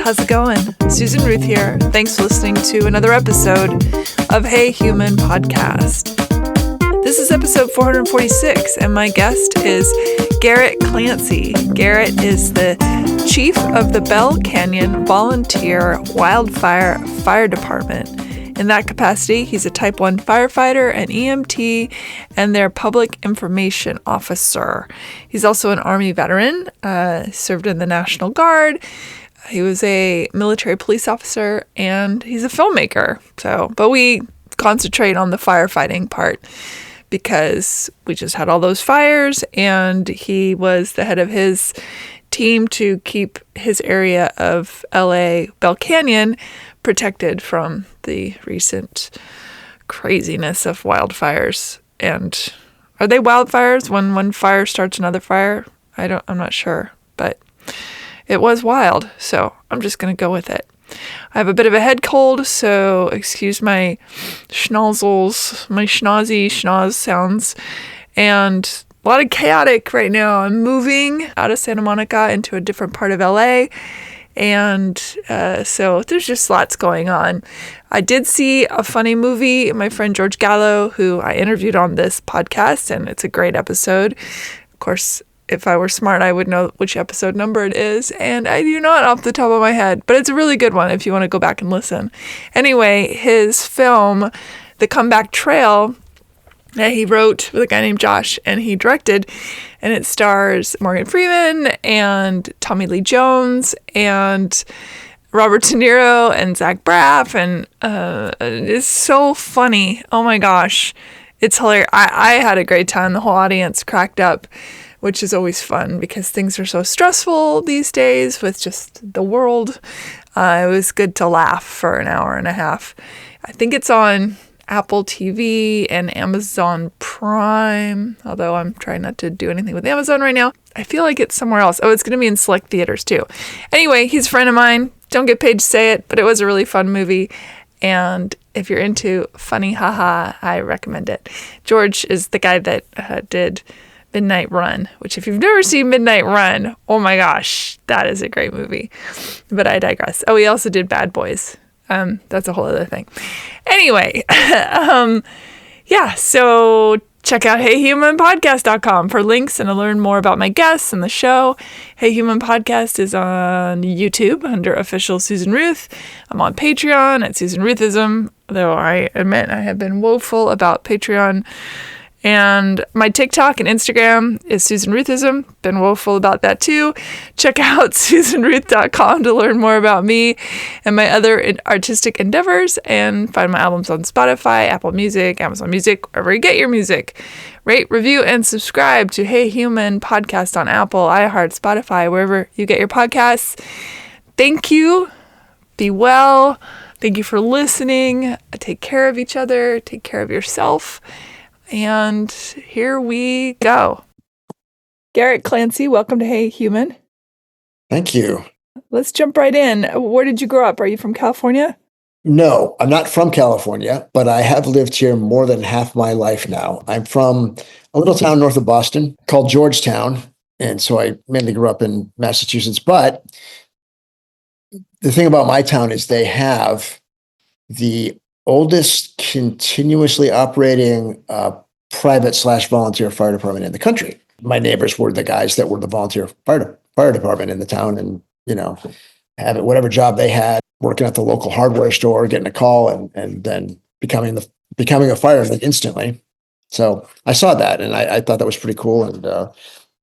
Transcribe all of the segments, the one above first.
how's it going? Susan Ruth here. Thanks for listening to another episode of Hey Human Podcast. This is episode 446, and my guest is Garrett Clancy. Garrett is the chief of the Bell Canyon Volunteer Wildfire Fire Department. In that capacity, he's a Type 1 firefighter, an EMT, and their public information officer. He's also an Army veteran, served in the National Guard. He was a military police officer, and he's a filmmaker. But we concentrate on the firefighting part because we just had all those fires, and he was the head of his team to keep his area of LA, Bell Canyon, protected from the recent craziness of wildfires. And are they wildfires when one fire starts another fire? I'm not sure, but it was wild, so I'm just going to go with it. I have a bit of a head cold, so excuse my schnozzles, my schnoz sounds, and a lot of chaotic right now. I'm moving out of Santa Monica into a different part of LA, and so there's just lots going on. I did see a funny movie. My friend George Gallo, who I interviewed on this podcast, and it's a great episode. Of course, if I were smart, I would know which episode number it is, and I do not off the top of my head, but it's a really good one if you want to go back and listen. Anyway, his film, The Comeback Trail, that he wrote with a guy named Josh, and he directed, and it stars Morgan Freeman and Tommy Lee Jones and Robert De Niro and Zach Braff, and it's so funny. Oh my gosh, it's hilarious. I had a great time. The whole audience cracked up, which is always fun because things are so stressful these days with just the world. It was good to laugh for an hour and a half. I think it's on Apple TV and Amazon Prime, although I'm trying not to do anything with Amazon right now. I feel like it's somewhere else. Oh, it's going to be in select theaters too. Anyway, he's a friend of mine. Don't get paid to say it, but it was a really fun movie. And if you're into funny haha, I recommend it. George is the guy that did Midnight Run, which if you've never seen Midnight Run, oh my gosh, that is a great movie. But I digress. Oh, he also did Bad Boys. That's a whole other thing. Anyway, so check out heyhumanpodcast.com for links and to learn more about my guests and the show. Hey Human Podcast is on YouTube under official Susan Ruth. I'm on Patreon at Susan Ruthism, though I admit I have been woeful about Patreon. And my TikTok and Instagram is Susan Ruthism. Been woeful about that too. Check out SusanRuth.com to learn more about me and my other artistic endeavors, and find my albums on Spotify, Apple Music, Amazon Music, wherever you get your music. Rate, review, and subscribe to Hey Human Podcast on Apple, iHeart, Spotify, wherever you get your podcasts. Thank you. Be well. Thank you for listening. Take care of each other. Take care of yourself. And here we go. Garrett Clancy, welcome to Hey Human. Thank you. Let's jump right in. Where did you grow up? Are you from California? No, I'm not from California, but I have lived here more than half my life now. I'm from a little town north of Boston called Georgetown, and so I mainly grew up in Massachusetts. But the thing about my town is they have the oldest continuously operating private/volunteer fire department in the country. My neighbors were the guys that were the volunteer fire department in the town, and have whatever job they had, working at the local hardware store, getting a call, and then becoming a fireman instantly. So I saw that, and I thought that was pretty cool, and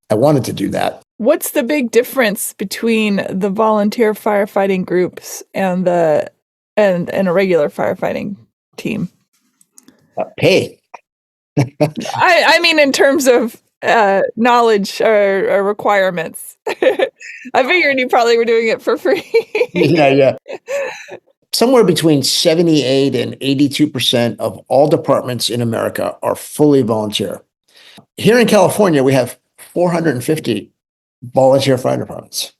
I wanted to do that. What's the big difference between the volunteer firefighting groups and a regular firefighting team? Pay. I mean, in terms of knowledge or requirements. I figured you probably were doing it for free. Yeah. Somewhere between 78 and 82% of all departments in America are fully volunteer. Here in California, we have 450 volunteer fire departments,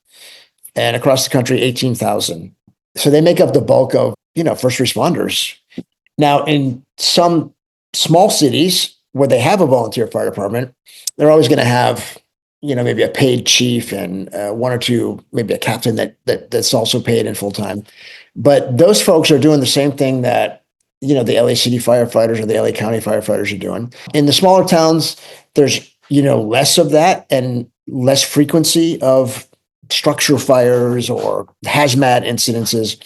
and across the country, 18,000. So they make up the bulk of, first responders. Now, in some small cities where they have a volunteer fire department, they're always going to have maybe a paid chief and one or two, maybe a captain that's also paid in full time. But those folks are doing the same thing that, the LA City firefighters or the LA County firefighters are doing. In the smaller towns, there's, less of that and less frequency of structure fires or hazmat incidences.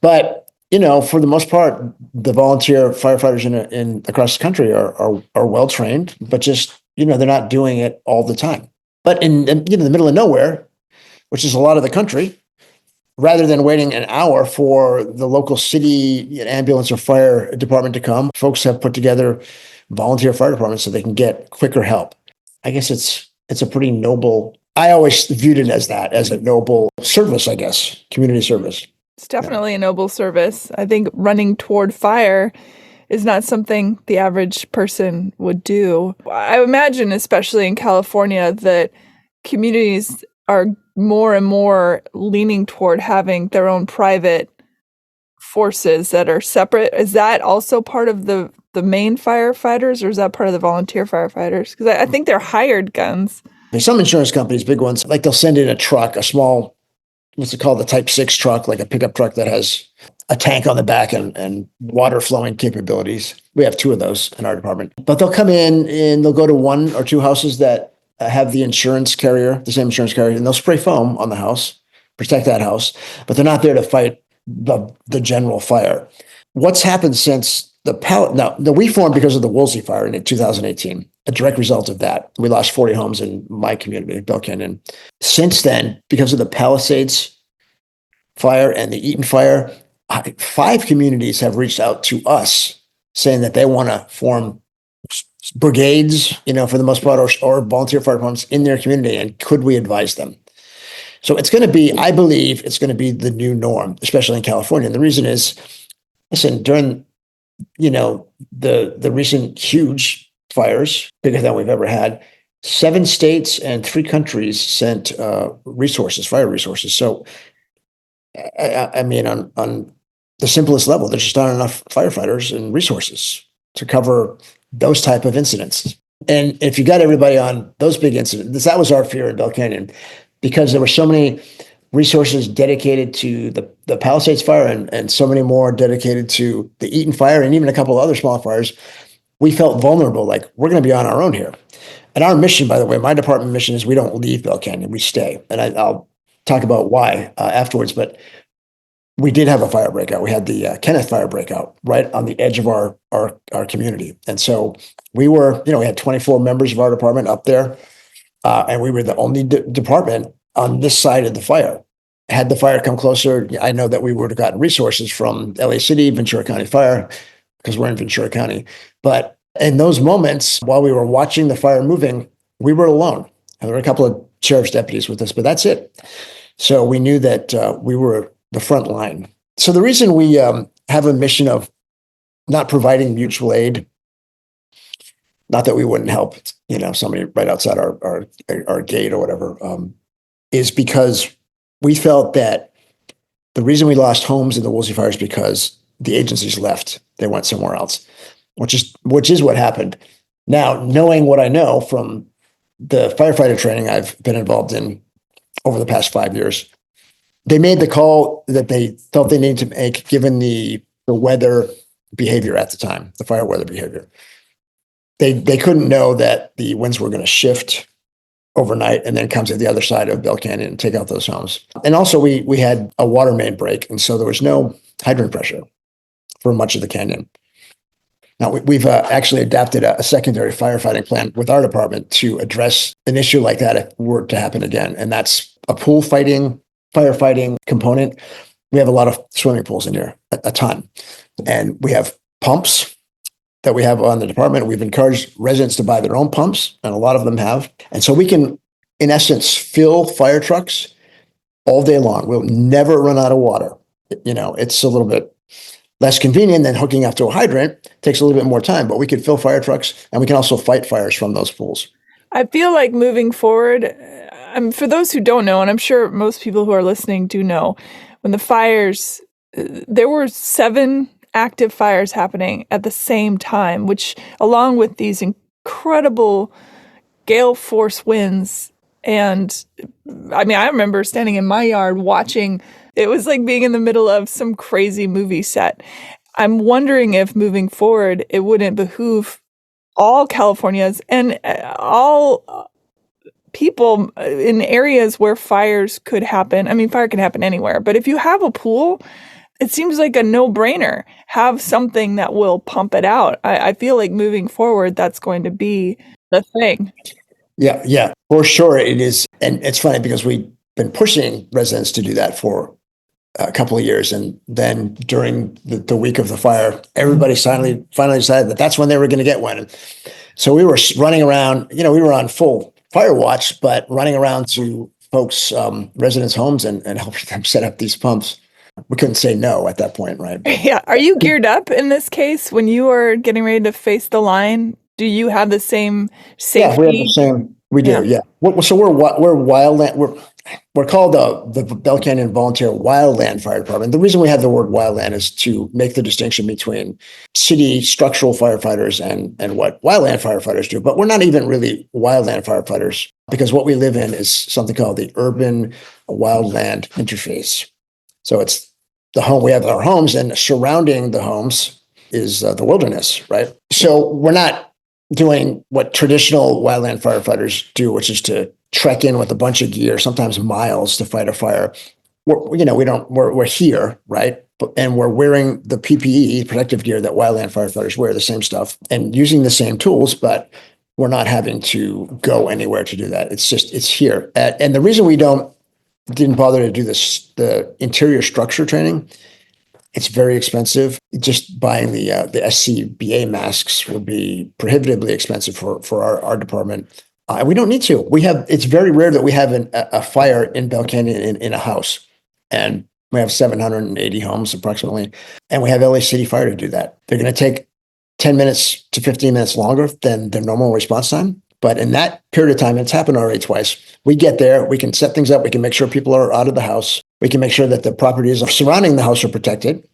But, for the most part, the volunteer firefighters in across the country are well trained, but just, they're not doing it all the time. But in the middle of nowhere, which is a lot of the country, rather than waiting an hour for the local city ambulance or fire department to come, folks have put together volunteer fire departments so they can get quicker help. I guess it's a pretty noble. I always viewed it as a noble service, I guess, community service. It's definitely a noble service. I think running toward fire is not something the average person would do. I imagine, especially in California, that communities are more and more leaning toward having their own private forces that are separate. Is that also part of the main firefighters, or is that part of the volunteer firefighters? Because I think they're hired guns. There's some insurance companies, big ones, like they'll send in a truck, a small, what's it called, the Type 6 truck, like a pickup truck that has a tank on the back and water flowing capabilities. We have 2 of those in our department. But they'll come in and they'll go to 1 or 2 houses that have the insurance carrier, the same insurance carrier, and they'll spray foam on the house, protect that house, but they're not there to fight the general fire. What's happened since we formed because of the Woolsey Fire in 2018, a direct result of that. We lost 40 homes in my community, Bell Canyon. Since then, because of the Palisades fire and the Eaton fire, 5 communities have reached out to us saying that they want to form brigades, for the most part, or volunteer fire departments in their community, and could we advise them? So I believe it's going to be the new norm, especially in California. And the reason is, listen, during, the recent huge fires, bigger than we've ever had, 7 states and 3 countries sent fire resources. So, I mean, on the simplest level, there's just not enough firefighters and resources to cover those type of incidents. And if you got everybody on those big incidents, that was our fear in Bell Canyon, because there were so many resources dedicated to the Palisades fire and so many more dedicated to the Eaton fire and even a couple of other small fires. We felt vulnerable, like we're going to be on our own here. And our mission, by the way, my department mission is we don't leave Bell Canyon, we stay. And I'll talk about why afterwards, but we did have a fire breakout. We had the Kenneth fire breakout right on the edge of our community. And so we had 24 members of our department up there, and we were the only department on this side of the fire. Had the fire come closer, I know that we would have gotten resources from LA City, Ventura County Fire, because we're in Ventura County. But in those moments, while we were watching the fire moving, we were alone. And there were a couple of sheriff's deputies with us, but that's it. So we knew that we were the front line. So the reason we have a mission of not providing mutual aid, not that we wouldn't help, somebody right outside our gate or whatever, is because we felt that the reason we lost homes in the Woolsey Fire is because the agencies left. They went somewhere else, which is what happened. Now, knowing what I know from the firefighter training I've been involved in over the past 5 years, they made the call that they felt they needed to make given the weather behavior at the time, the fire weather behavior. They couldn't know that the winds were going to shift overnight and then come to the other side of Bell Canyon and take out those homes. And also we had a water main break, and so there was no hydrant pressure for much of the canyon. Now we've actually adapted a secondary firefighting plan with our department to address an issue like that if it were to happen again. And that's a pool firefighting component. We have a lot of swimming pools in here, a ton. And we have pumps that we have on the department. We've encouraged residents to buy their own pumps, and a lot of them have. And so we can, in essence, fill fire trucks all day long. We'll never run out of water. It's a little bit less convenient than hooking up to a hydrant. It takes a little bit more time, but we could fill fire trucks, and we can also fight fires from those pools. I feel like moving forward, for those who don't know, and I'm sure most people who are listening do know, when the fires, there were 7 active fires happening at the same time, which, along with these incredible gale force winds. And I mean, I remember standing in my yard watching. It was like being in the middle of some crazy movie set. I'm wondering if moving forward, it wouldn't behoove all Californians and all people in areas where fires could happen. I mean, fire can happen anywhere, but if you have a pool, it seems like a no-brainer. Have something that will pump it out. I feel like moving forward, that's going to be the thing. Yeah, for sure it is. And it's funny because we've been pushing residents to do that for a couple of years. And then during the week of the fire, everybody finally decided that that's when they were going to get one. So we were running around, we were on full fire watch, but running around to folks, residents' homes and helping them set up these pumps. We couldn't say no at that point, right? Yeah. Are you geared up in this case when you are getting ready to face the line? Do you have the same safety? Yeah, we have the same. We do. Yeah. So we're wildland. We're called the Bell Canyon Volunteer Wildland Fire Department. The reason we have the word wildland is to make the distinction between city structural firefighters and what wildland firefighters do. But we're not even really wildland firefighters because what we live in is something called the urban wildland interface. So it's the home. We have our homes, and surrounding the homes is the wilderness, right? So we're not doing what traditional wildland firefighters do, which is to trek in with a bunch of gear, sometimes miles, to fight a fire. We're here, right? And we're wearing the PPE, protective gear, that wildland firefighters wear, the same stuff, and using the same tools, but we're not having to go anywhere to do that. It's here. And the reason we didn't bother to do the interior structure training, it's very expensive. Just buying the SCBA masks would be prohibitively expensive for our department. We don't need to. It's very rare that we have a fire in Bell Canyon in a house. And we have 780 homes approximately. And we have LA City Fire to do that. They're going to take 10 minutes to 15 minutes longer than the normal response time. But in that period of time, it's happened already twice. We get there, we can set things up, we can make sure people are out of the house. We can make sure that the properties surrounding the house are protected.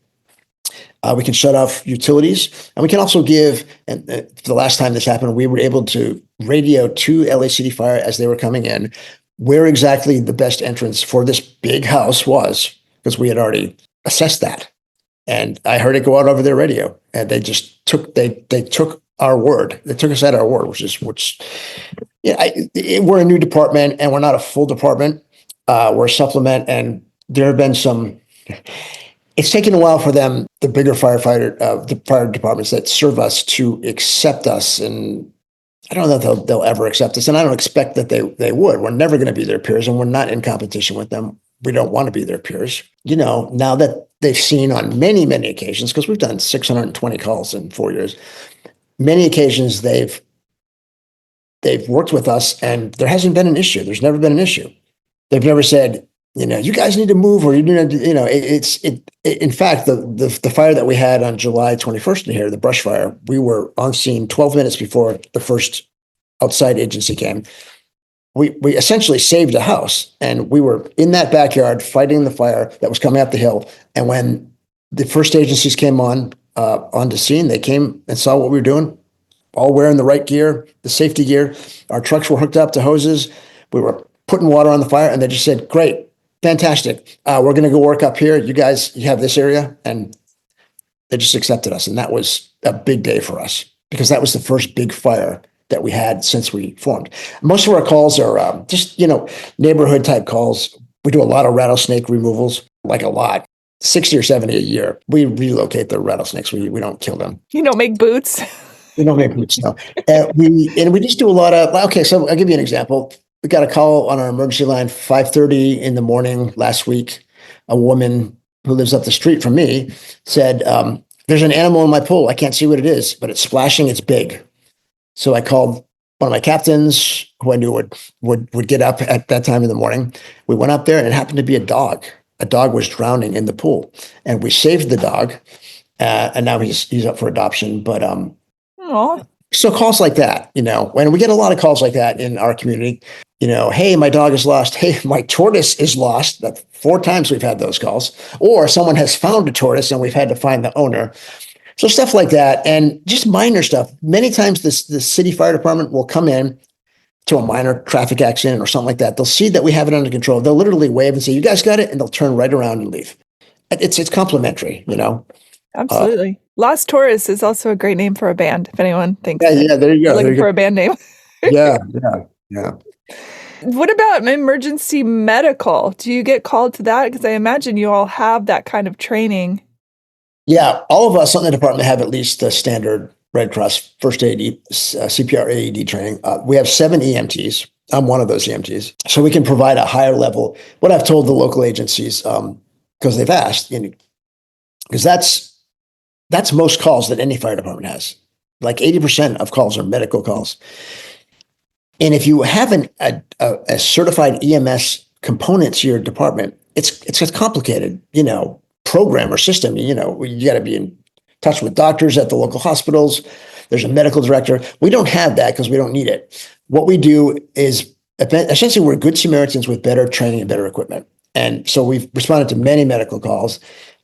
We can shut off utilities, and we can also give, and the last time this happened, we were able to radio to LA City Fire as they were coming in, where exactly the best entrance for this big house was, because we had already assessed that. And I heard it go out over their radio, and they just took our word. They took us at our word, we're a new department, and we're not a full department. We're a supplement, and there have been some. It's taken a while for them, the bigger the fire departments that serve us, to accept us, and I don't know if they'll ever accept us, and I don't expect that they would. We're never going to be their peers, and we're not in competition with them. We don't want to be their peers. Now that they've seen on many, many occasions, because we've done 620 calls in 4 years, many occasions they've worked with us, and there hasn't been an issue. There's never been an issue. They've never said, you guys need to move, or in fact, the fire that we had on July 21st in here, the brush fire, we were on scene 12 minutes before the first outside agency came. We essentially saved a house, and we were in that backyard fighting the fire that was coming up the hill. And when the first agencies came onto scene, they came and saw what we were doing, all wearing the right gear, the safety gear. Our trucks were hooked up to hoses. We were putting water on the fire, and they just said, "Great. Fantastic. We're going to go work up here. You have this area." And they just accepted us. And that was a big day for us, because that was the first big fire that we had since we formed. Most of our calls are just, neighborhood type calls. We do a lot of rattlesnake removals, like a lot, 60 or 70 a year. We relocate the rattlesnakes. We don't kill them. You don't make boots? We don't make boots, no. We just do a lot of, okay, so I'll give you an example. We got a call on our emergency line 5:30 in the morning last week. A woman who lives up the street from me said, "There's an animal in my pool. I can't see what it is, but it's splashing. It's big." So I called one of my captains, who I knew would get up at that time in the morning. We went up there, and it happened to be a dog. A dog was drowning in the pool, and we saved the dog. And now he's up for adoption. But so calls like that, when we get a lot of calls like that in our community. Hey, my dog is lost. Hey, my tortoise is lost. That's 4 times we've had those calls. Or someone has found a tortoise, and we've had to find the owner. So stuff like that, and just minor stuff. Many times the city fire department will come in to a minor traffic accident or something like that, they'll see that we have it under control. They'll literally wave and say, "You guys got it," and they'll turn right around and leave. It's complimentary, you know. Absolutely. Lost Taurus is also a great name for a band. If anyone thinks Yeah, there you go. looking for a band name. Yeah. What about emergency medical? Do you get called to that? Because I imagine you all have that kind of training. Yeah, all of us in the department have at least the standard Red Cross first aid, CPR, AED training. We have 7 EMTs. I'm one of those EMTs. So we can provide a higher level. What I've told the local agencies, because they've asked, because that's most calls that any fire department has. Like 80% of calls are medical calls. And if you have a certified EMS component to your department, it's a complicated, program or system. You got to be in touch with doctors at the local hospitals. There's a medical director. We don't have that because we don't need it. What we do is essentially we're good Samaritans with better training and better equipment. And so we've responded to many medical calls,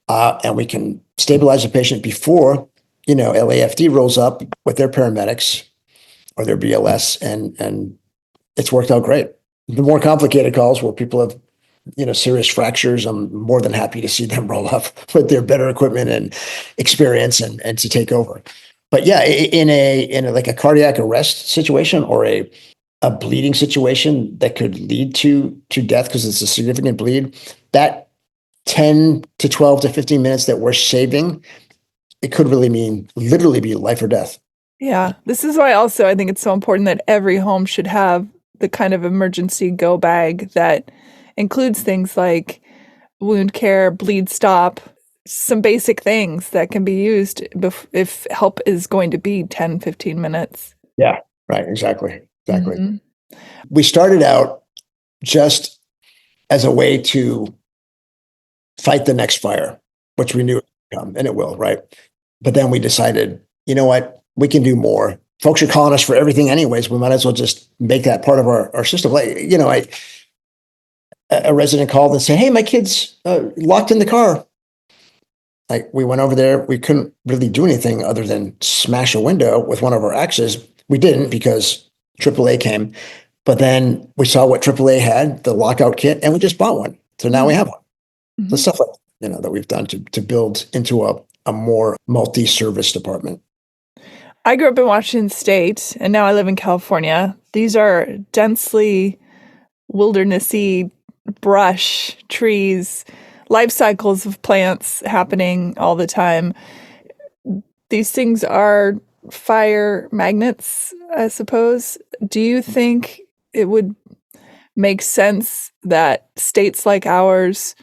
and we can stabilize a patient before, LAFD rolls up with their paramedics or their BLS, and it's worked out great. The more complicated calls where people have, serious fractures, I'm more than happy to see them roll up with their better equipment and experience and to take over. But yeah, in a like a cardiac arrest situation or a bleeding situation that could lead to death because it's a significant bleed, that 10 to 12 to 15 minutes that we're saving, it could literally be life or death. Yeah. This is why also I think it's so important that every home should have the kind of emergency go bag that includes things like wound care, bleed stop, some basic things that can be used if help is going to be 10, 15 minutes. Yeah, right. Exactly. Mm-hmm. We started out just as a way to fight the next fire, which we knew it would come, and it will, right? But then we decided, you know what? We can do more. Folks are calling us for everything anyways. We might as well just make that part of our system. Like, a resident called and said, "Hey, my kid's locked in the car." Like, we went over there. We couldn't really do anything other than smash a window with one of our axes. We didn't because AAA came. But then we saw what AAA had, the lockout kit, and we just bought one. So now we have one. Mm-hmm. So stuff like that we've done to build into a more multi-service department. I grew up in Washington State, and now I live in California. These are densely wildernessy brush, trees, life cycles of plants happening all the time. These things are fire magnets, I suppose. Do you think it would make sense that states like ours,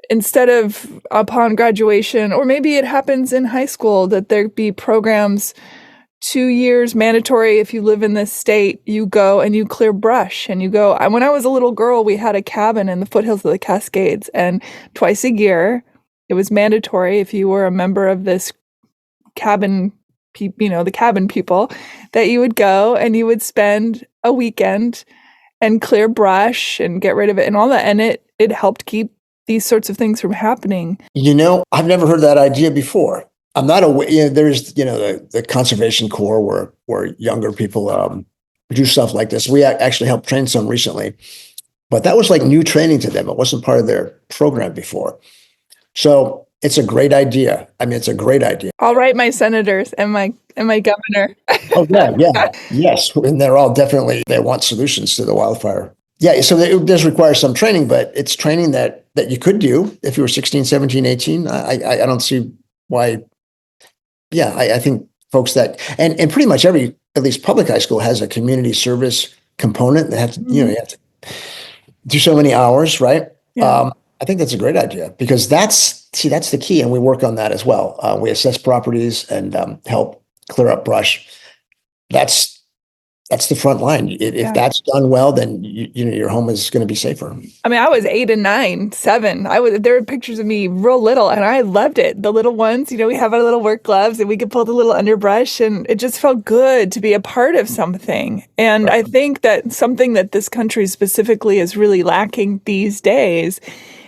instead of upon graduation, or maybe it happens in high school, that there be programs, 2 years mandatory if you live in this state, you go and you clear brush and you go. When I was a little girl, we had a cabin in the foothills of the Cascades, and twice a year, it was mandatory if you were a member of this cabin, the cabin people, that you would go and you would spend a weekend and clear brush and get rid of it and all that. And it helped keep these sorts of things from happening. I've never heard that idea before. I'm not aware. There's the Conservation Corps where younger people do stuff like this. We actually helped train some recently, but that was like new training to them. It wasn't part of their program before. So it's a great idea. It's a great idea. I'll write my senators and my governor. Oh yeah, yes, and they're all they want solutions to the wildfire. Yeah, so it does require some training, but it's training that you could do if you were 16, 17, 18. I don't see why. Yeah, I think folks that, and pretty much every, at least public high school, has a community service component that have to, you have to do so many hours, right? Yeah. I think that's a great idea because that's the key. And we work on that as well. We assess properties and help clear up brush. That's the front line. If that's done well, then your home is going to be safer. I was 8 and 9, 7. There were pictures of me real little, and I loved it. The little ones, we have our little work gloves, and we could pull the little underbrush, and it just felt good to be a part of something. And right. I think that something that this country specifically is really lacking these days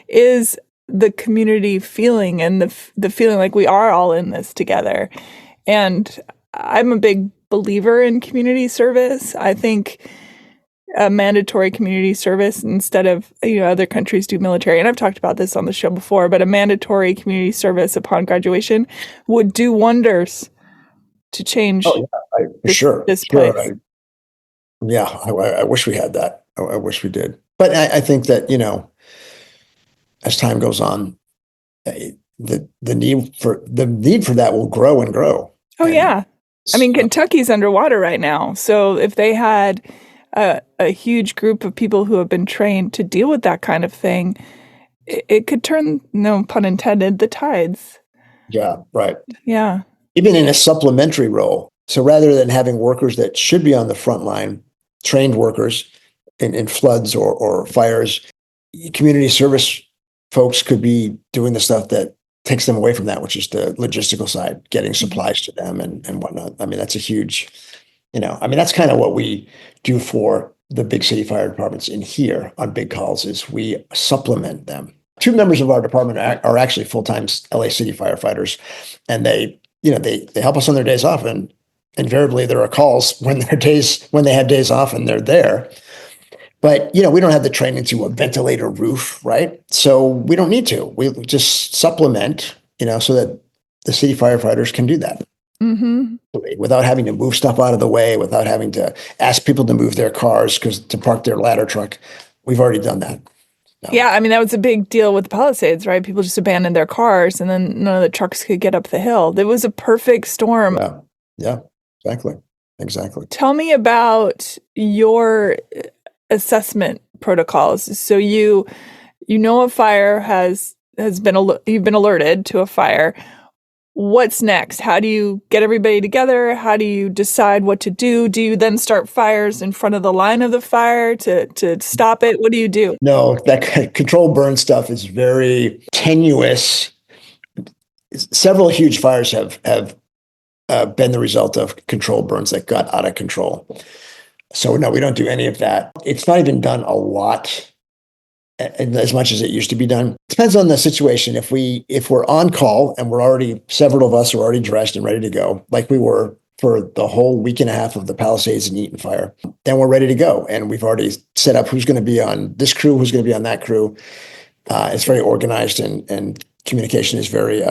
is the community feeling and the feeling like we are all in this together. And I'm a big believer in community service. I think a mandatory community service instead of, other countries do military. And I've talked about this on the show before, but a mandatory community service upon graduation would do wonders to change this place. I wish we had that. I wish we did. But I think that, as time goes on, the need for that will grow and grow. Oh, yeah. I mean, Kentucky's underwater right now. So if they had a huge group of people who have been trained to deal with that kind of thing, it could turn, no pun intended, the tides. Yeah, right. Yeah. Even in a supplementary role. So rather than having workers that should be on the front line, trained workers in floods or fires, community service folks could be doing the stuff that takes them away from that, which is the logistical side, getting supplies to them and whatnot. I mean, that's a huge, that's kind of what we do for the big city fire departments in here on big calls is we supplement them. 2 members of our department are actually full-time LA City firefighters, and they help us on their days off, and invariably there are calls when they have days off and they're there. But, we don't have the training to ventilate a roof, right? So we don't need to. We just supplement, so that the city firefighters can do that. Mm-hmm. Without having to move stuff out of the way, without having to ask people to move their cars to park their ladder truck. We've already done that. No. Yeah, I mean, that was a big deal with the Palisades, right? People just abandoned their cars and then none of the trucks could get up the hill. There was a perfect storm. Yeah, exactly. Tell me about your assessment protocols. So you a fire you've been alerted to a fire. What's next? How do you get everybody together? How do you decide what to do? Do you then start fires in front of the line of the fire to stop it? What do you do? No, that controlled burn stuff is very tenuous. Several huge fires have been the result of controlled burns that got out of control. So no, we don't do any of that. It's not even done a lot, as much as it used to be done. Depends on the situation. If we're on call and several of us are already dressed and ready to go, like we were for the whole week and a half of the Palisades and Eaton fire, then we're ready to go. And we've already set up who's going to be on this crew, who's going to be on that crew. It's very organized and communication is very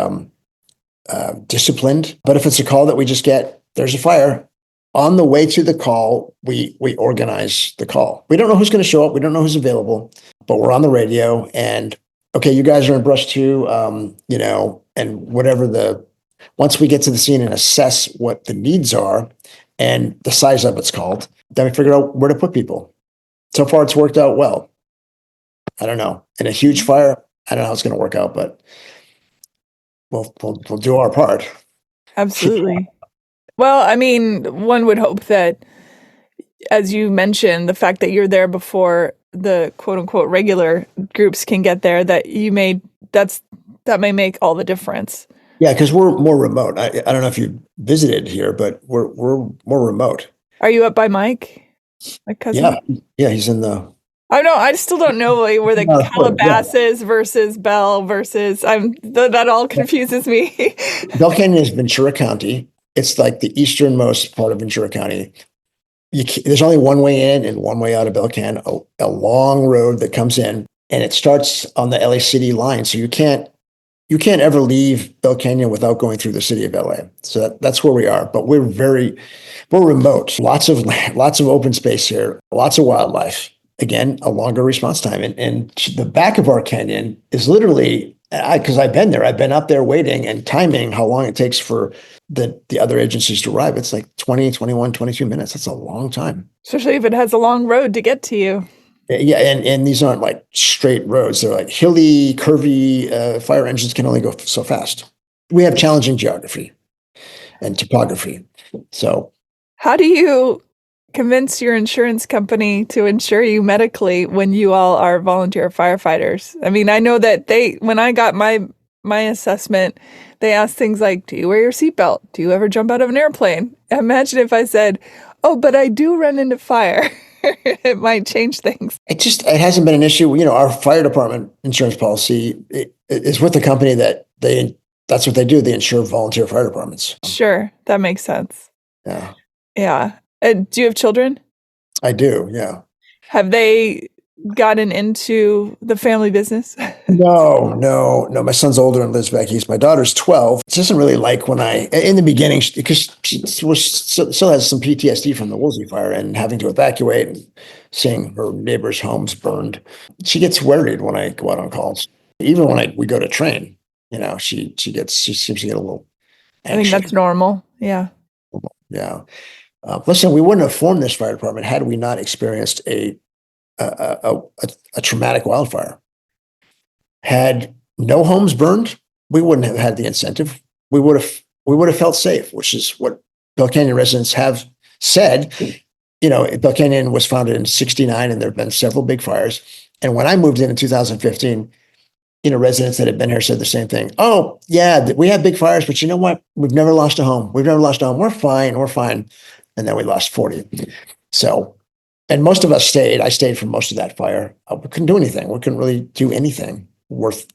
disciplined. But if it's a call that we just get, there's a fire. On the way to the call, we organize the call. We don't know who's going to show up. We don't know who's available, but we're on the radio and, okay, you guys are in brush 2, and whatever once we get to the scene and assess what the needs are and the size of it's called, then we figure out where to put people. So far, it's worked out well. I don't know. In a huge fire, I don't know how it's going to work out, but we'll do our part. Absolutely. Well, I mean, one would hope that, as you mentioned, the fact that you're there before the quote unquote regular groups can get there, that may make all the difference. Yeah, because we're more remote. I don't know if you visited here, but we're more remote. Are you up by Mike, my cousin? Yeah, he's in the. I know. I still don't know where the Calabasas versus Bell versus. That all confuses me. Bell Canyon is Ventura County. It's like the easternmost part of Ventura County. There's only one way in and one way out of Bell Canyon, a long road that comes in, and it starts on the LA City line. So you can't ever leave Bell Canyon without going through the city of LA. So that's where we are. But we're remote. Lots of open space here. Lots of wildlife. Again, a longer response time. And the back of our canyon is literally, because I've been there. I've been up there waiting and timing how long it takes for the other agencies to arrive. It's like 20, 21, 22 minutes. That's a long time. Especially if it has a long road to get to you. Yeah, and these aren't like straight roads. They're like hilly, curvy. Fire engines can only go so fast. We have challenging geography and topography. So how do you convince your insurance company to insure you medically when you all are volunteer firefighters? I mean, I know that when I got my assessment, they asked things like, do you wear your seatbelt? Do you ever jump out of an airplane? Imagine if I said, oh, but I do run into fire. It might change things. It hasn't been an issue. Our fire department insurance policy is with the company that's what they do. They insure volunteer fire departments. Sure. That makes sense. Yeah. Yeah. Do you have children? I do. Yeah. Have they gotten into the family business? No. My son's older and lives back east. My daughter's 12. She doesn't really like when in the beginning, because she still has some PTSD from the Woolsey Fire and having to evacuate and seeing her neighbors' homes burned. She gets worried when I go out on calls. Even when we go to train, she seems to get a little I think anxious. that's normal. Yeah. Yeah. Listen, we wouldn't have formed this fire department had we not experienced a traumatic wildfire. Had no homes burned, we wouldn't have had the incentive. We would have felt safe, which is what Bell Canyon residents have said. Bell Canyon was founded in '69, and there have been several big fires. And when I moved in 2015, residents that had been here said the same thing. Oh, yeah, we have big fires, but you know what? We've never lost a home. We're fine. And then we lost 40. So, and most of us stayed. I stayed for most of that fire. We couldn't do anything. We couldn't really do anything worth,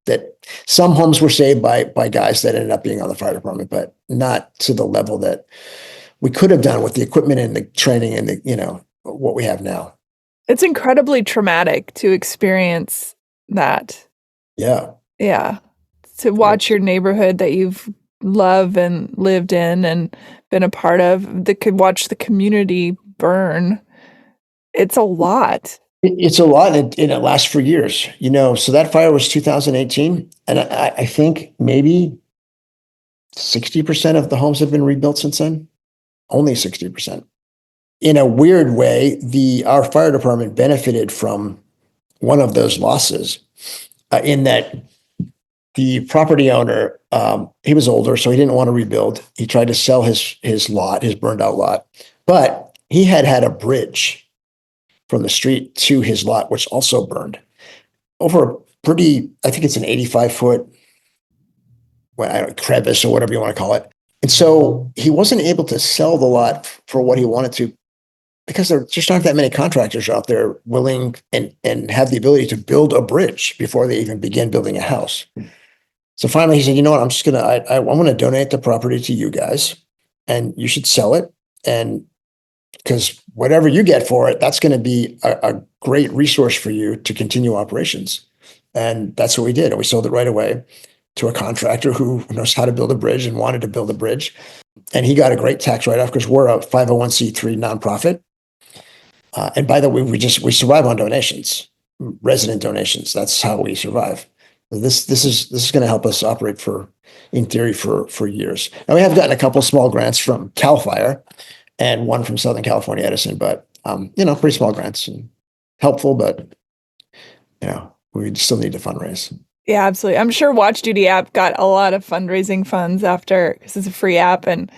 that some homes were saved by guys that ended up being on the fire department, but not to the level that we could have done with the equipment and the training and what we have now. It's incredibly traumatic to experience that. Yeah. Yeah. To watch your neighborhood that you've loved and lived in and been a part of, that could watch the community burn. It's a lot. It's a lot, and it lasts for years. So that fire was 2018, and I think maybe 60% of the homes have been rebuilt since then. Only 60%. In a weird way, our fire department benefited from one of those losses, in that the property owner, he was older, so he didn't want to rebuild. He tried to sell his lot, his burned out lot, but he had a bridge from the street to his lot, which also burned over I think it's an 85-foot crevice or whatever you want to call it. And so he wasn't able to sell the lot for what he wanted to, because there just aren't that many contractors out there willing and have the ability to build a bridge before they even begin building a house. So finally he said, you know what, I'm going to donate the property to you guys, and you should sell it. And because whatever you get for it, that's going to be a great resource for you to continue operations. And that's what we did. And we sold it right away to a contractor who knows how to build a bridge and wanted to build a bridge. And he got a great tax write-off because we're a 501c3 nonprofit. And by the way, we survive on donations, resident donations. That's how we survive. This is going to help us operate in theory for years. And we have gotten a couple small grants from CAL FIRE and one from Southern California Edison, but pretty small grants and helpful, but we still need to fundraise. Yeah, absolutely. I'm sure Watch Duty app got a lot of fundraising funds after, because it's a free app, and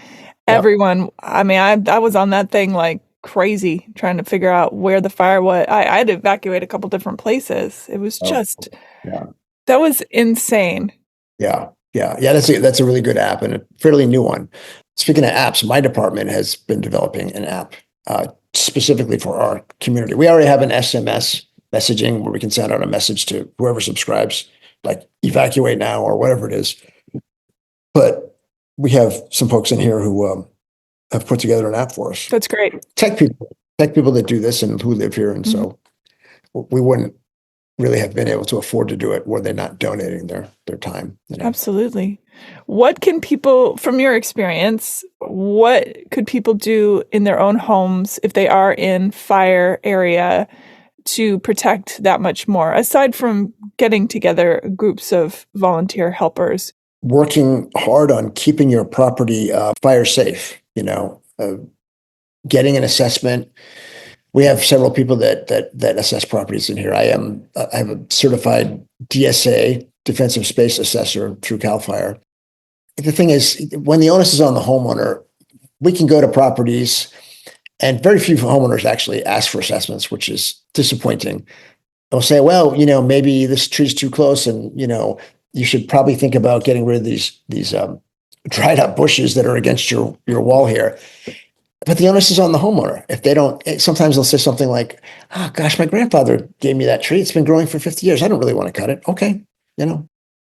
everyone, I mean, I was on that thing like crazy trying to figure out where the fire was. I had to evacuate a couple different places. It was just, that was insane. Yeah. That's a really good app, and a fairly new one. Speaking of apps, my department has been developing an app specifically for our community. We already have an SMS messaging where we can send out a message to whoever subscribes, like evacuate now or whatever it is. But we have some folks in here who have put together an app for us. That's great. Tech people that do this and who live here. And so we wouldn't really have been able to afford to do it were they not donating their time. Absolutely. What can people, from your experience, what could people do in their own homes if they are in fire area to protect that much more, aside from getting together groups of volunteer helpers? Working hard on keeping your property fire safe, getting an assessment. We have several people that assess properties in here. I have a certified DSA, defensive space assessor, through CAL FIRE. The thing is, when the onus is on the homeowner, we can go to properties, and very few homeowners actually ask for assessments, which is disappointing. They'll say, well, maybe this tree's too close, and you should probably think about getting rid of these dried up bushes that are against your wall here. But the onus is on the homeowner. If they don't, sometimes they'll say something like, oh gosh, my grandfather gave me that tree. It's been growing for 50 years. I don't really want to cut it. Okay.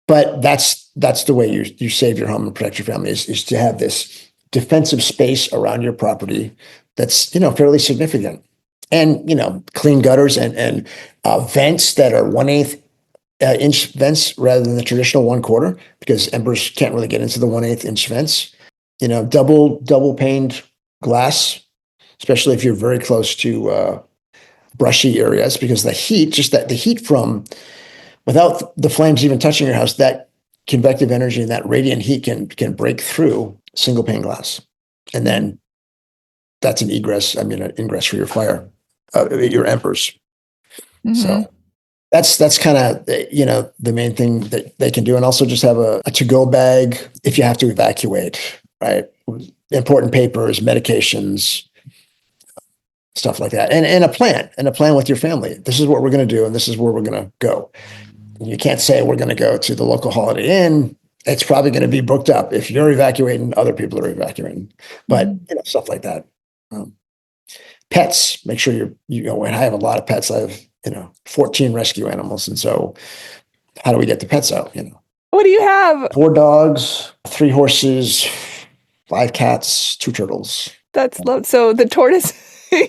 But that's the way you save your home and protect your family, is to have this defensive space around your property that's, fairly significant. and clean gutters and vents that are 1/8 inch vents rather than the traditional 1/4, because embers can't really get into the 1/8 inch vents. Double paned glass, especially if you're very close to brushy areas, because the heat from, without the flames even touching your house, that convective energy and that radiant heat can break through single pane glass, and then that's an ingress for your fire, your embers. Mm-hmm. So that's kind of the main thing that they can do, and also just have a to-go bag if you have to evacuate, right? Important papers, medications, stuff like that, and a plan with your family. This is what we're going to do, and this is where we're going to go. You can't say we're going to go to the local Holiday Inn. It's probably going to be booked up. If you're evacuating, other people are evacuating, but stuff like that. Pets, make sure and I have a lot of pets. I have 14 rescue animals, and so how do we get the pets out? What do you have? 4 dogs, 3 horses, 5 cats, 2 turtles. That's so the tortoise.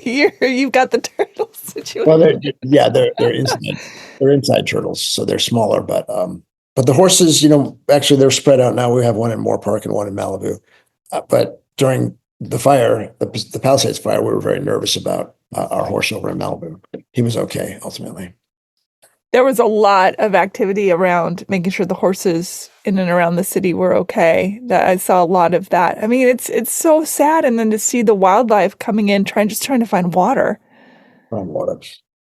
You've got the turtle situation. Well, they're inside turtles, so they're smaller. But the horses, actually they're spread out now. We have one in Moore Park and one in Malibu. But during the fire, the Palisades fire, we were very nervous about our horse over in Malibu. He was okay ultimately. There was a lot of activity around making sure the horses in and around the city were okay. That I saw a lot of that. I mean, it's so sad, and then to see the wildlife coming in, trying to find water.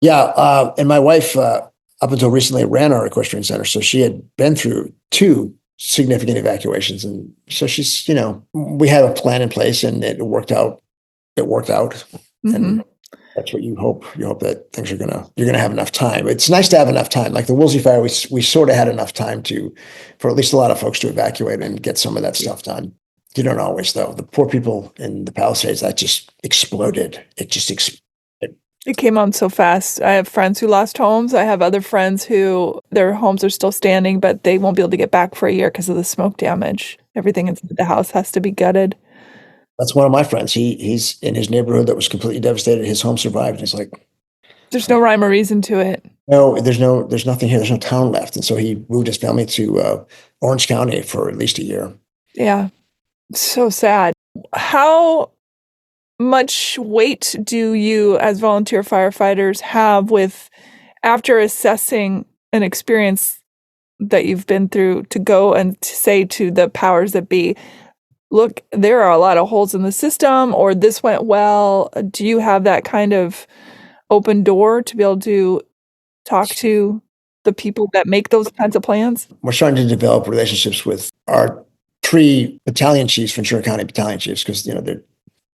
Yeah, and my wife, up until recently, ran our equestrian center, so she had been through 2 significant evacuations, and so she's, we had a plan in place, and it worked out. Mm-hmm. And that's what you hope. You hope that you're gonna have enough time. It's nice to have enough time. Like the Woolsey Fire, we sort of had enough time for at least a lot of folks to evacuate and get some of that stuff done. You don't always, though. The poor people in the Palisades, that just exploded. It just exploded. It came on so fast. I have friends who lost homes. I have other friends who their homes are still standing, but they won't be able to get back for a year because of the smoke damage. Everything inside the house has to be gutted. That's one of my friends. He's in his neighborhood that was completely devastated. His home survived. He's like, there's no rhyme or reason to it. No, there's nothing here. There's no town left. And so he moved his family to Orange County for at least a year. Yeah. So sad. How much weight do you as volunteer firefighters have after assessing an experience that you've been through, to go and to say to the powers that be, look, there are a lot of holes in the system, or this went well? Do you have that kind of open door to be able to talk to the people that make those kinds of plans? We're starting to develop relationships with our 3 battalion chiefs, Ventura County battalion chiefs, because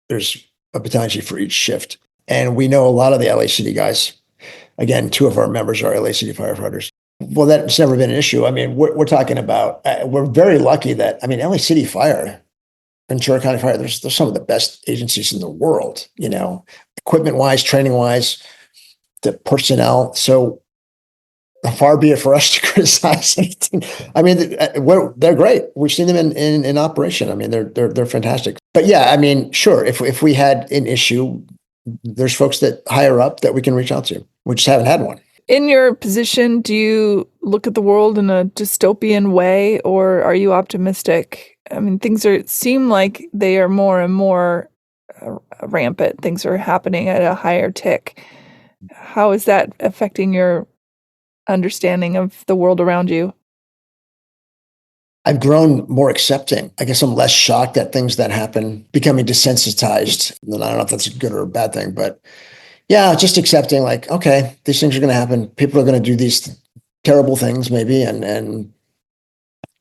there's a battalion chief for each shift. And we know a lot of the LA City guys. Again, 2 of our members are LA City firefighters. Well, that's never been an issue. I mean, we're talking about, we're very lucky that, LA City Fire, Ventura County Fire, there's some of the best agencies in the world, equipment-wise, training-wise, the personnel. So far be it for us to criticize anything. They're great. We've seen them in operation. They're fantastic. But yeah, sure, if we had an issue, there's folks that higher up that we can reach out to. We just haven't had one. In your position, do you look at the world in a dystopian way, or are you optimistic? Things seem like they are more and more rampant. Things are happening at a higher tick. How is that affecting your understanding of the world around you? I've grown more accepting. I guess I'm less shocked at things that happen, becoming desensitized. And I don't know if that's a good or a bad thing, but yeah, just accepting, like, okay, these things are going to happen. People are going to do these terrible things maybe. And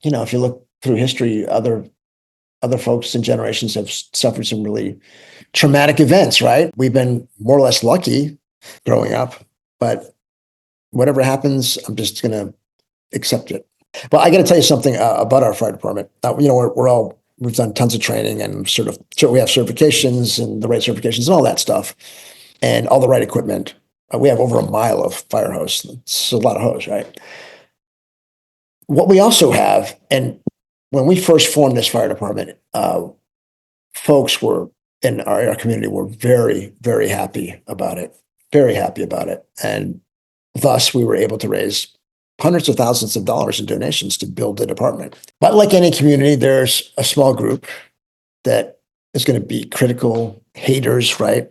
if you look through history, other folks and generations have suffered some really traumatic events, right? We've been more or less lucky growing up, but whatever happens, I'm just going to accept it. Well, I got to tell you something about our fire department. We've done tons of training, and we have certifications and the right certifications and all that stuff, and all the right equipment. We have over a mile of fire hose. It's a lot of hose, right? What we also have, and when we first formed this fire department, folks in our community were very, very happy about it. very happy about it. And thus we were able to raise hundreds of thousands of dollars in donations to build the department. But like any community, there's a small group that is going to be critical haters, right?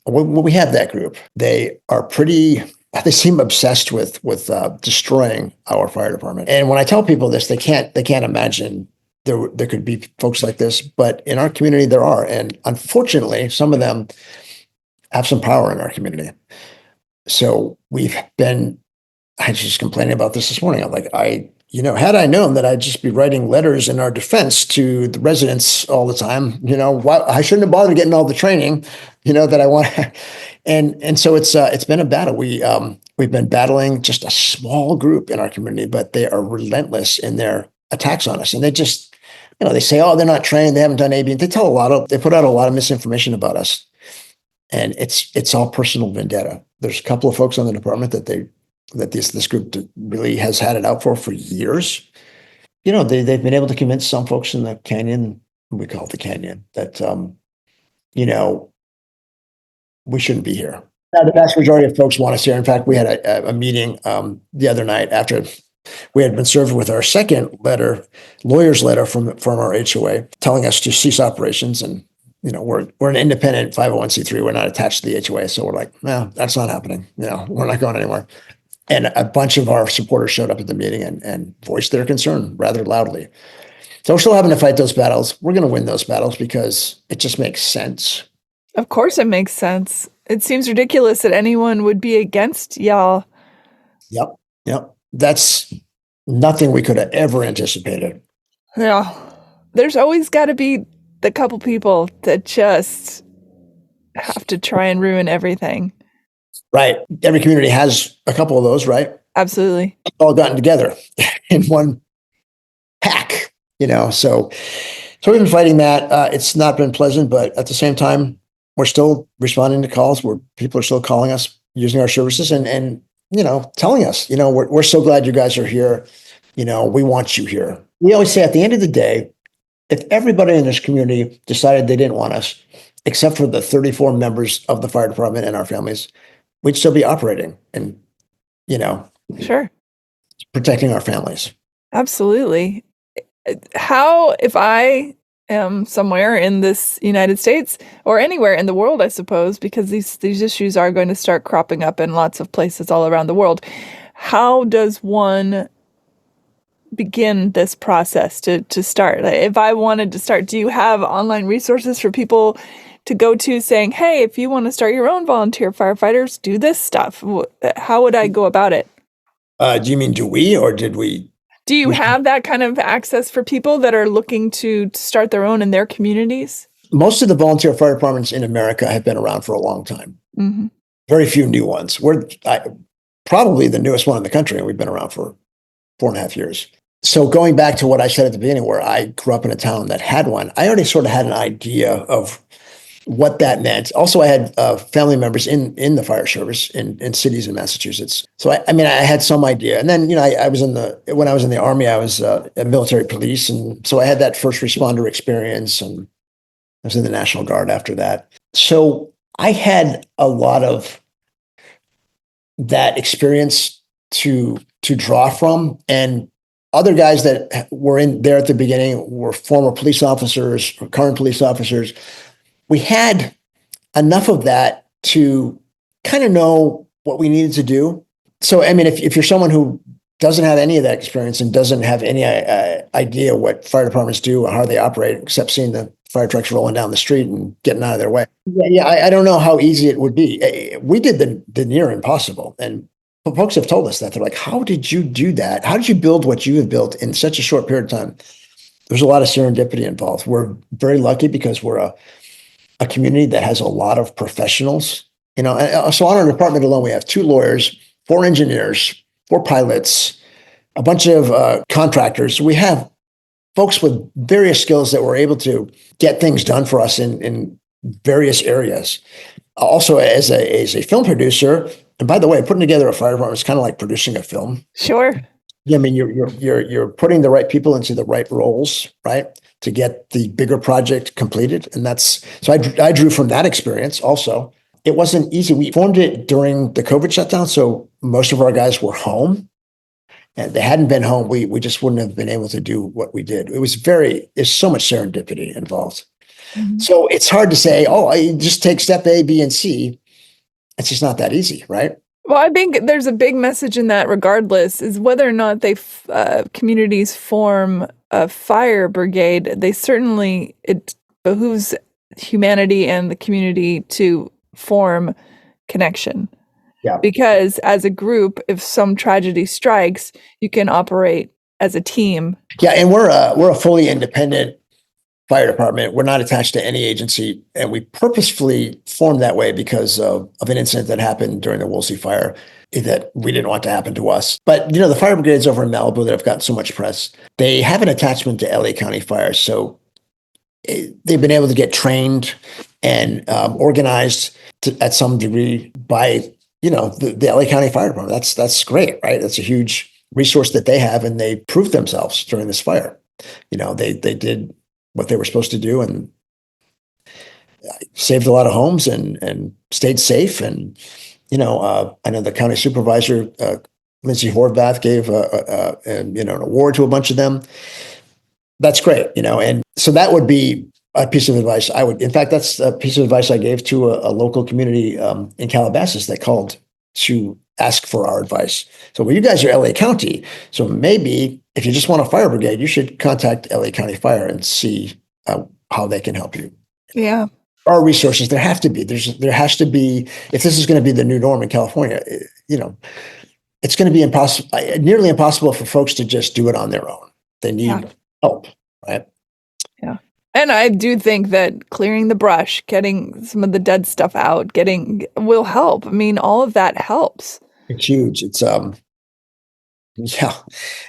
Well, we have that group. They seem obsessed with destroying our fire department. And when I tell people this, they can't imagine there could be folks like this. But in our community, there are. And unfortunately, some of them have some power in our community. So I was just complaining about this morning. I'm like, had I known that I'd just be writing letters in our defense to the residents all the time, I shouldn't have bothered getting all the training, that I want. And so it's been a battle. We've been battling just a small group in our community, but they are relentless in their attacks on us. And they just, they say, oh, they're not trained. They haven't done AB. They put out a lot of misinformation about us. And it's all personal vendetta. There's a couple of folks on the department that this group really has had it out for years. They've been able to convince some folks in the canyon, we call it the canyon, that, we shouldn't be here. Now, the vast majority of folks want us here. In fact, we had a meeting the other night after we had been served with our second lawyer's letter from our HOA telling us to cease operations. And, we're an independent 501c3. We're not attached to the HOA. So we're like, no, that's not happening. We're not going anywhere. And a bunch of our supporters showed up at the meeting and voiced their concern rather loudly. So we're still having to fight those battles. We're going to win those battles because it just makes sense. Of course it makes sense. It seems ridiculous that anyone would be against y'all. Yep. That's nothing we could have ever anticipated. Yeah. There's always got to be the couple people that just have to try and ruin everything. Right. Every community has a couple of those, right? Absolutely. All gotten together in one pack, so we've been fighting that. It's not been pleasant, but at the same time, we're still responding to calls where people are still calling us, using our services and telling us, we're so glad you guys are here. We want you here. We always say at the end of the day, if everybody in this community decided they didn't want us, except for the 34 members of the fire department and our families, we'd still be operating and, sure, protecting our families. Absolutely. How, if I am somewhere in this United States or anywhere in the world, I suppose, because these issues are going to start cropping up in lots of places all around the world, how does one begin this process to start? If I wanted to start, do you have online resources for people to go to saying, hey, if you want to start your own volunteer firefighters, do this stuff? How would I go about it? Do you mean do we or did we? Do you have that kind of access for people that are looking to start their own in their communities? Most of the volunteer fire departments in America have been around for a long time. Mm-hmm. Very few new ones. We're probably the newest one in the country, and we've been around for 4.5 years. So going back to what I said at the beginning, where I grew up in a town that had one, I already sort of had an idea of what that meant. Also, I had family members in the fire service in cities in Massachusetts. So I had some idea. And then, when I was in the Army, I was a military police. And so I had that first responder experience, and I was in the National Guard after that. So I had a lot of that experience to draw from. And other guys that were in there at the beginning were former police officers or current police officers. We had enough of that to kind of know what we needed to do. So, if you're someone who doesn't have any of that experience and doesn't have any idea what fire departments do or how they operate, except seeing the fire trucks rolling down the street and getting out of their way. I don't know how easy it would be. We did the near impossible. And folks have told us that. They're like, how did you do that? How did you build what you have built in such a short period of time? There's a lot of serendipity involved. We're very lucky because we're a community that has a lot of professionals. So on our department alone, we have 2 lawyers, 4 engineers, 4 pilots, a bunch of contractors. We have folks with various skills that were able to get things done for us in various areas. Also, as a film producer, and by the way, putting together a fire department is kind of like producing a film. Sure. You're putting the right people into the right roles, right, to get the bigger project completed. And so I drew from that experience also. It wasn't easy. We formed it during the COVID shutdown, so most of our guys were home. And they hadn't been home, we just wouldn't have been able to do what we did. There's so much serendipity involved. Mhm. So it's hard to say, oh, I just take step A, B, and C. It's just not that easy, right? Well, I think there's a big message in that regardless, is whether or not communities form a fire brigade, it behooves humanity and the community to form connection. Yeah. Because as a group, if some tragedy strikes, you can operate as a team. Yeah, and we're a fully independent fire department. We're not attached to any agency, and we purposefully formed that way because of an incident that happened during the Woolsey Fire that we didn't want to happen to us. But the fire brigades over in Malibu that have gotten so much press, they have an attachment to LA County Fire, so they've been able to get trained and organized at some degree by the LA County Fire Department. That's great, right? That's a huge resource that they have, and they proved themselves during this fire. They did what they were supposed to do and saved a lot of homes and stayed safe. And I know the county supervisor, Lindsay Horvath, gave an award to a bunch of them. That's great, and so that would be a piece of advice in fact, that's a piece of advice I gave to a local community in Calabasas that called to ask for our advice. So, well, you guys are LA County, so maybe if you just want a fire brigade, you should contact LA County Fire and see how they can help you. Yeah. Our resources, there has to be, if this is going to be the new norm in California, it's going to be nearly impossible for folks to just do it on their own. They need help, right? Yeah. And I do think that clearing the brush, getting some of the dead stuff out, will help. I mean, all of that helps. It's huge. It's yeah.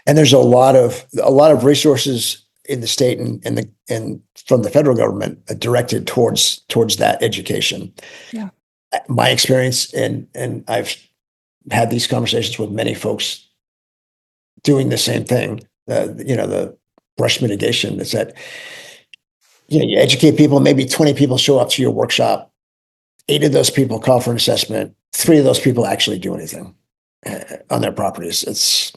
And there's a lot of resources in the state and from the federal government directed towards that education. Yeah. My experience, and I've had these conversations with many folks doing the same thing. The brush mitigation is that you educate people. Maybe 20 people show up to your workshop. 8 of those people call for an assessment. 3 of those people actually do anything on their properties.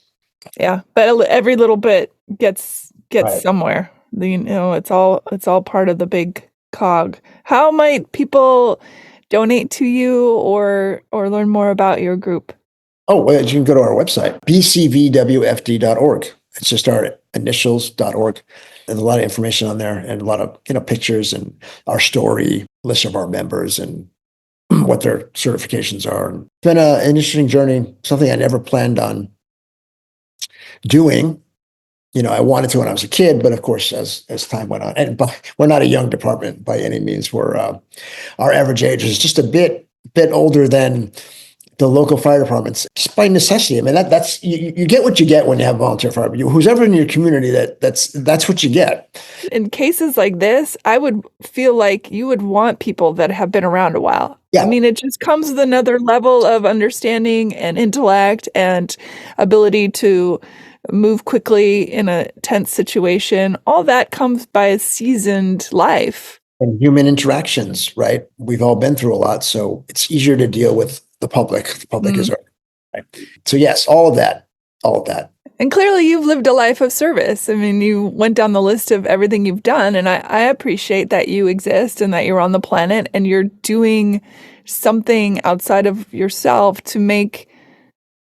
But every little bit gets Right. somewhere. It's all part of the big cog. How might people donate to you or learn more about your group? Oh, well, you can go to our website, bcvwfd.org. It's just our initials.org. There's a lot of information on there and a lot of pictures and our story, list of our members and what their certifications are. It's been an interesting journey, something I never planned on doing. I wanted to when I was a kid, but of course, as time went on, and we're not a young department by any means. Our average age is just a bit older than the local fire departments, just by necessity. I mean, that's you get what you get when you have volunteer fire. Who's ever in your community, that's what you get. In cases like this, I would feel like you would want people that have been around a while. Yeah. I mean, it just comes with another level of understanding and intellect and ability to move quickly in a tense situation. All that comes by a seasoned life. And human interactions, right? We've all been through a lot, so it's easier to deal with the public. The public is right. So yes, all of that. And clearly you've lived a life of service. I mean, you went down the list of everything you've done, and I appreciate that you exist and that you're on the planet and you're doing something outside of yourself to make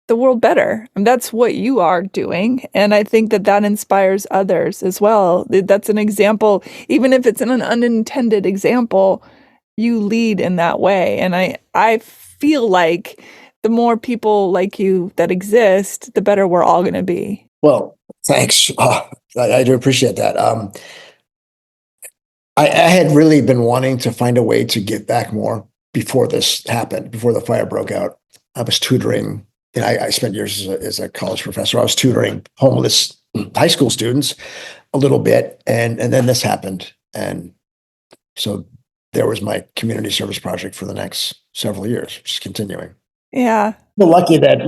the world better. And that's what you are doing. And I think that inspires others as well. That's an example, even if it's an unintended example, you lead in that way. And I feel like the more people like you that exist, the better we're all going to be. Well, thanks. I do appreciate that. I had really been wanting to find a way to give back more before this happened, before the fire broke out. I was tutoring. I spent years as a college professor. I was tutoring homeless high school students a little bit, and then this happened. And so there was my community service project for the next several years, just continuing. Yeah. Well, lucky that,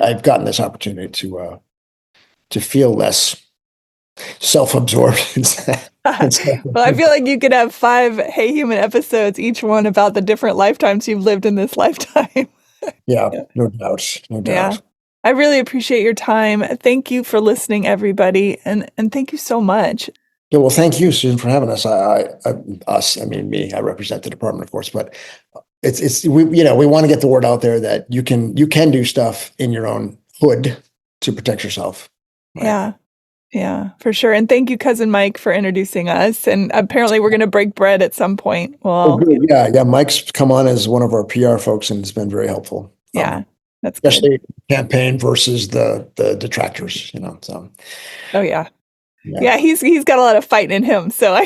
I've gotten this opportunity to feel less self-absorbed. Well, I feel like you could have 5 Hey Human episodes, each one about the different lifetimes you've lived in this lifetime. Yeah, no doubt. No Yeah. doubt. I really appreciate your time. Thank you for listening, everybody. And thank you so much. Yeah, well, thank you, Susan, for having us. I mean, me, I represent the department, of course, but we want to get the word out there that you can do stuff in your own hood to protect yourself. Right? Yeah, for sure. And thank you, Cousin Mike, for introducing us. And apparently we're going to break bread at some point. Well, good. Yeah. Mike's come on as one of our PR folks and it's been very helpful. Yeah, that's especially good. Campaign versus the detractors, so. Oh, yeah. Yeah, he's got a lot of fight in him. So I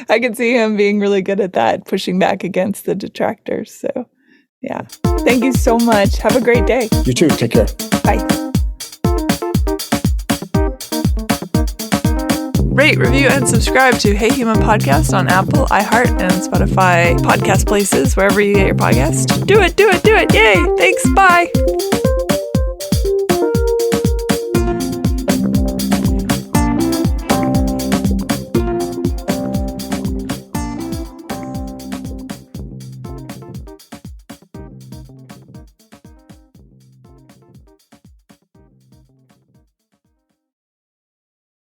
can see him being really good at that, pushing back against the detractors. So, yeah. Thank you so much. Have a great day. You too. Take care. Bye. Rate, review, and subscribe to Hey Human Podcast on Apple, iHeart, and Spotify podcast places, wherever you get your podcast. Do it. Yay. Thanks. Bye.